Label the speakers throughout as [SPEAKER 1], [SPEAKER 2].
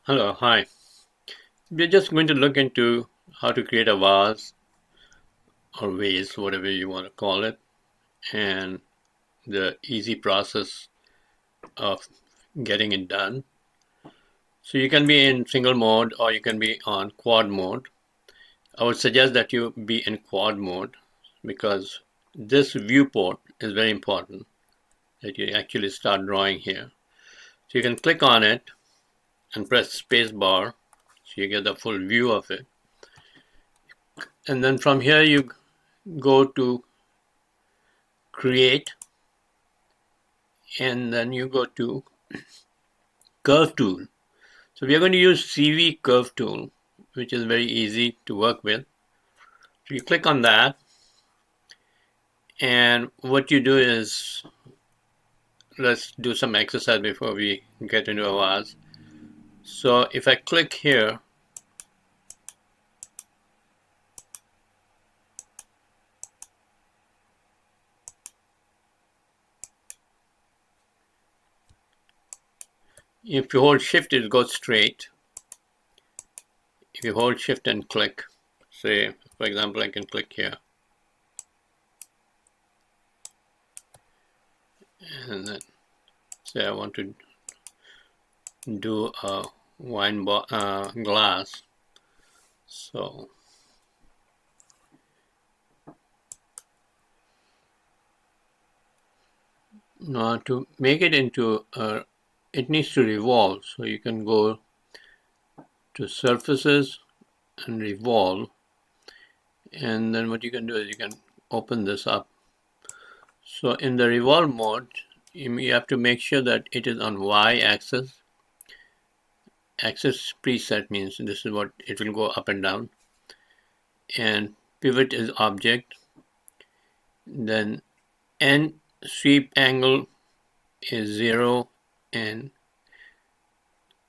[SPEAKER 1] Hello, hi. We're just going to look into how to create a vase or vase, whatever you want to call it, and the easy process of getting it done. So you can be in single mode or you can be on quad mode. I would suggest that you be in quad mode because this viewport is very important that you actually start drawing here. So you can click on it and press space bar so you get the full view of it. And then from here you go to create and then you go to curve tool. So we are going to use CV curve tool, which is very easy to work with. So you click on that, and what you do is, let's do some exercise before we get into a vase. So if I click here, if you hold shift it goes straight. If you hold shift and click, say for example I can click here, and then say I want to do a wine glass. So now to make it into it needs to revolve. So you can go to surfaces and revolve. And then what you can do is you can open this up. So in the revolve mode, you have to make sure that it is on Y axis. Axis preset means this is what it will go up and down. And pivot is object. Then N sweep angle is 0 and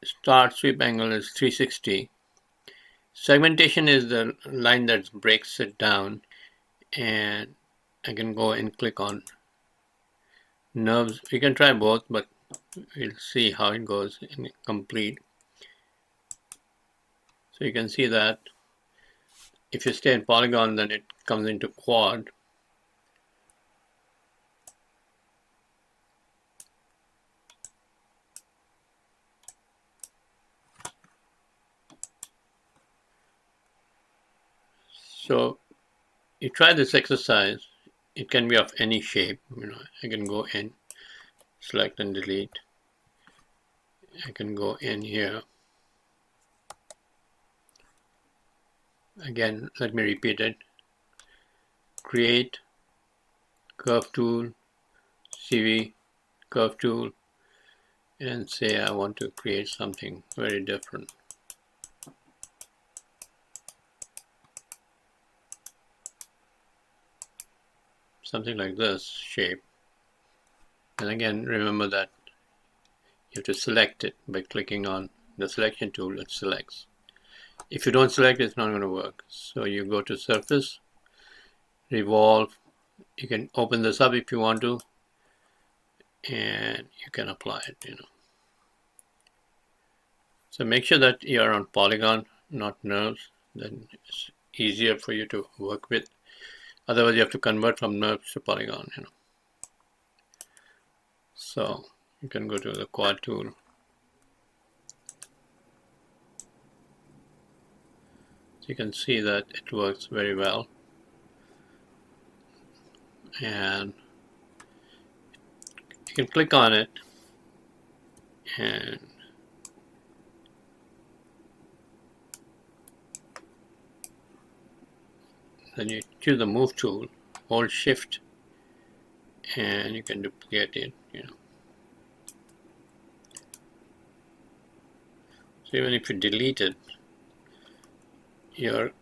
[SPEAKER 1] start sweep angle is 360. Segmentation is the line that breaks it down, and I can go and click on nerves. You can try both, but we'll see how it goes in complete. So you can see that if you stay in polygon, then it comes into quad. So you try this exercise. It can be of any shape. I can go in, select and delete. I can go in here. Again, let me repeat it. Create, curve tool, CV, curve tool, and say I want to create something very different. Something like this shape. And again, remember that you have to select it by clicking on the selection tool. It selects. If you don't select it, it's not going to work. So you go to surface, revolve. You can open this up if you want to, and you can apply it. So make sure that you are on polygon, not nerves. Then it's easier for you to work with. Otherwise, you have to convert from nerves to polygon. So you can go to the quad tool. So you can see that it works very well. And you can click on it and then you choose the move tool, hold shift, and you can duplicate it. So even if you delete it, your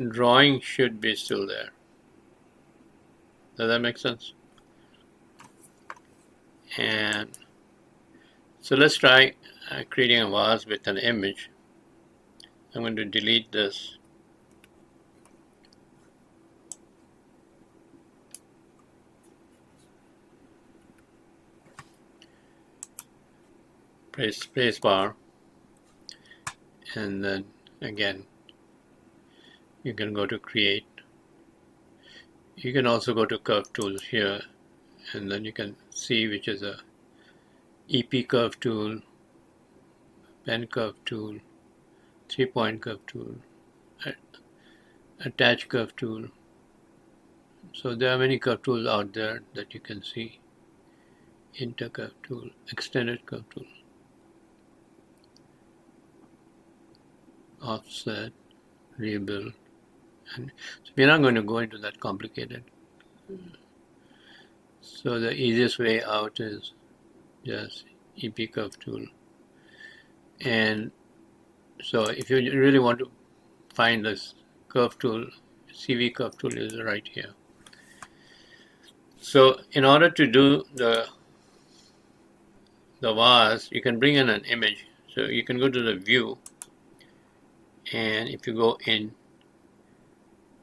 [SPEAKER 1] drawing should be still there. Does that make sense? And so let's try creating a vase with an image. I'm going to delete this. press space bar, and then again you can go to create. You can also go to curve tools here, and then you can see which is a EP curve tool, pen curve tool, 3-point curve tool, attach curve tool. So there are many curve tools out there that you can see. Intercurve tool, extended curve tool, offset, rebuild. And so we're not going to go into that complicated. So the easiest way out is just EP curve tool. And so if you really want to find this curve tool, CV curve tool is right here. So in order to do the vase, you can bring in an image. So you can go to the view, and if you go in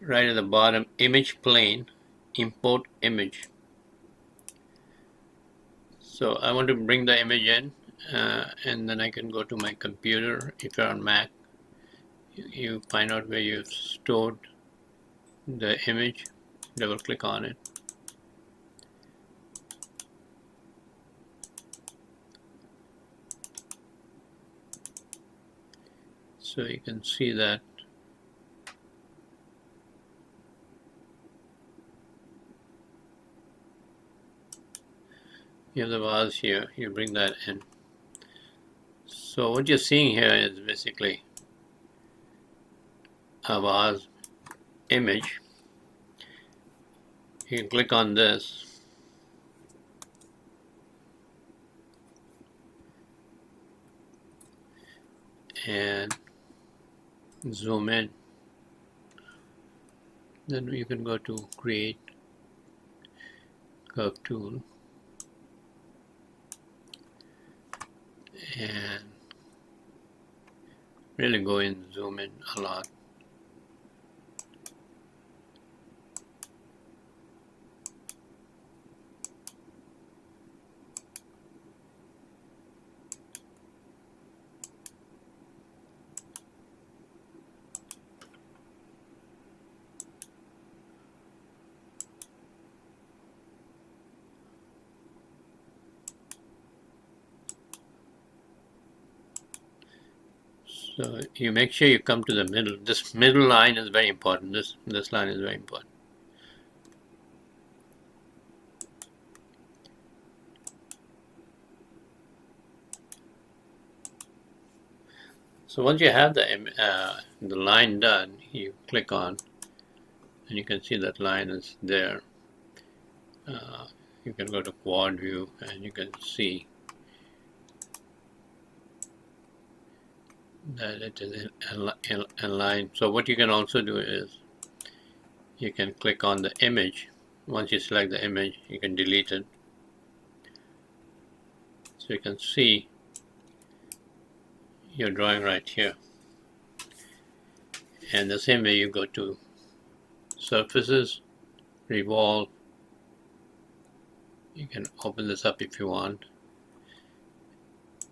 [SPEAKER 1] right at the bottom, image plane, import image. So I want to bring the image in, and then I can go to my computer. If you're on Mac, you find out where you've stored the image, double click on it. So you can see that you have the vase here, you bring that in. So what you're seeing here is basically a vase image. You can click on this, and zoom in. Then you can go to create curve tool, and really go in, zoom in a lot. So you make sure you come to the middle. This middle line is very important. This line is very important. So once you have the line done, you click on, and you can see that line is there. You can go to quad view, and you can see that it is in line. So what you can also do is you can click on the image. Once you select the image, you can delete it. So you can see your drawing right here. And the same way you go to surfaces, revolve. You can open this up if you want.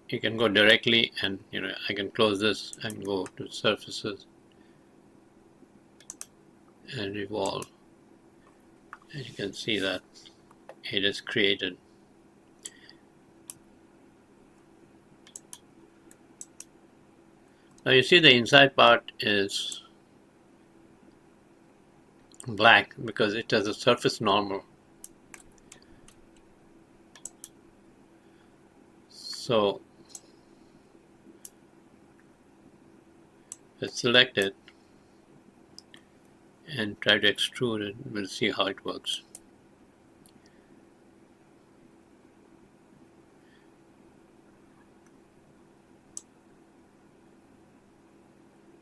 [SPEAKER 1] You can go directly, and I can close this and go to surfaces and revolve, and you can see that it is created. Now you see the inside part is black because it has a surface normal. So let's select it and try to extrude it. We'll see how it works.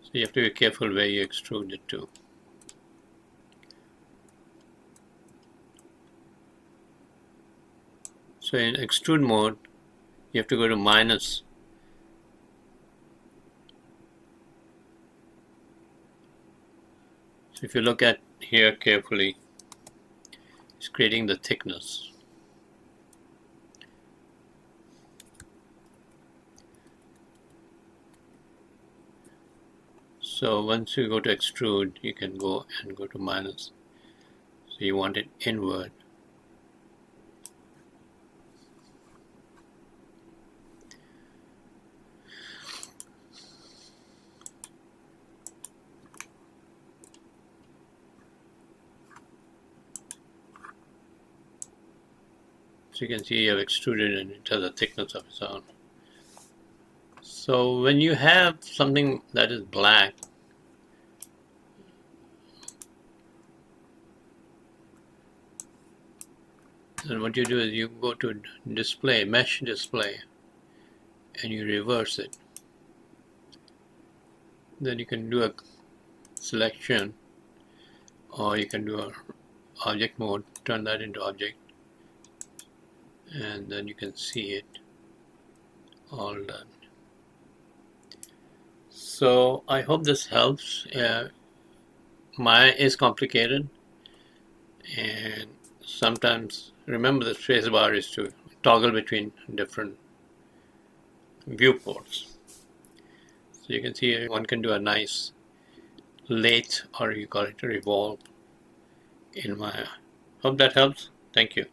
[SPEAKER 1] So you have to be careful where you extrude it to. So in extrude mode, you have to go to minus. So if you look at here carefully, it's creating the thickness. So once you go to extrude, you can go to minus. So you want it inward. So you can see you have extruded and it has a thickness of its own. So when you have something that is black, then what you do is you go to display, mesh display, and you reverse it. Then you can do a selection, or you can do a object mode, turn that into object, and then you can see it all done. So I hope this helps. Maya is complicated, and sometimes remember the spacebar is to toggle between different viewports. So you can see one can do a nice lathe, or you call it a revolve in Maya. Hope that helps. Thank you.